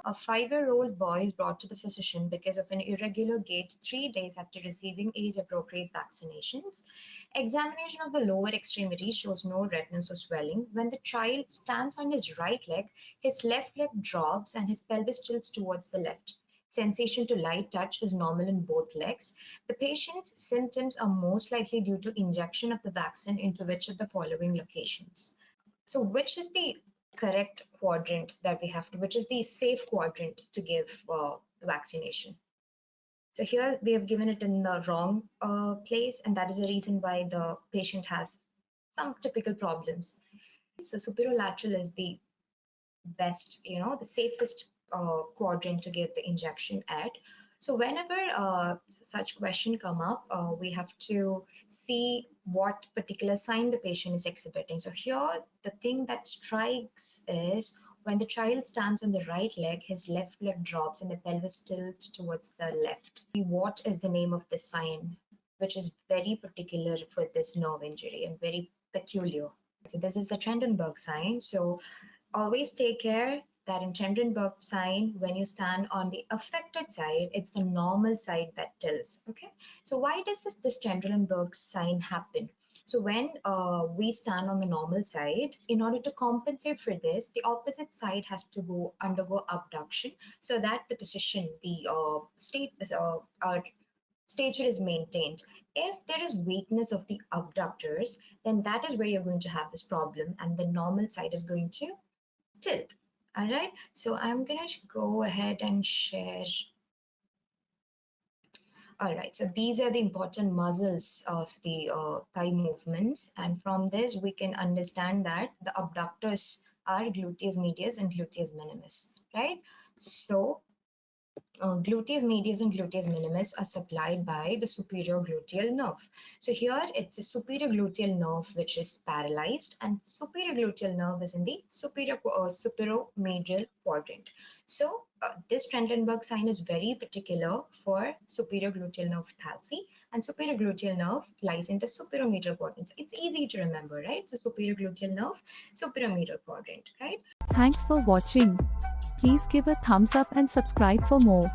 A 5-year-old boy is brought to the physician because of an irregular gait 3 days after receiving age-appropriate vaccinations. Examination of the lower extremity shows no redness or swelling. When the child stands on his right leg, his left leg drops and his pelvis tilts towards the left. Sensation to light touch is normal in both legs. The patient's symptoms are most likely due to injection of the vaccine into which of the following locations? So which is the correct quadrant that we have to, which is the safe quadrant to give the vaccination? So here we have given it in the wrong place, and that is the reason why the patient has some typical problems. So superolateral is the best, the safest quadrant to give the injection at. So whenever such question come up, we have to see what particular sign the patient is exhibiting. So here, the thing that strikes is when the child stands on the right leg, his left leg drops and the pelvis tilts towards the left. What is the name of this sign, which is very particular for this nerve injury and very peculiar? So this is the Trendelenburg sign. So always take care that in Trendelenburg sign, when you stand on the affected side, it's the normal side that tilts. Okay. So why does this Trendelenburg sign happen? So when we stand on the normal side, in order to compensate for this, the opposite side has to undergo abduction so that the position, the stature is maintained. If there is weakness of the abductors, then that is where you're going to have this problem, and the normal side is going to tilt. All right, so I'm gonna go ahead and share. All right, so these are the important muscles of the thigh movements, and from this we can understand that the abductors are gluteus medius and gluteus minimus, right? So gluteus medius and gluteus minimus are supplied by the superior gluteal nerve. So here it's the superior gluteal nerve which is paralyzed, and superior gluteal nerve is in the superomedial quadrant. So this Trendelenburg sign is very particular for superior gluteal nerve palsy, and superior gluteal nerve lies in the superomedial quadrant. So it's easy to remember, right? So superior gluteal nerve, superomedial quadrant, right? Thanks for watching. Please give a thumbs up and subscribe for more.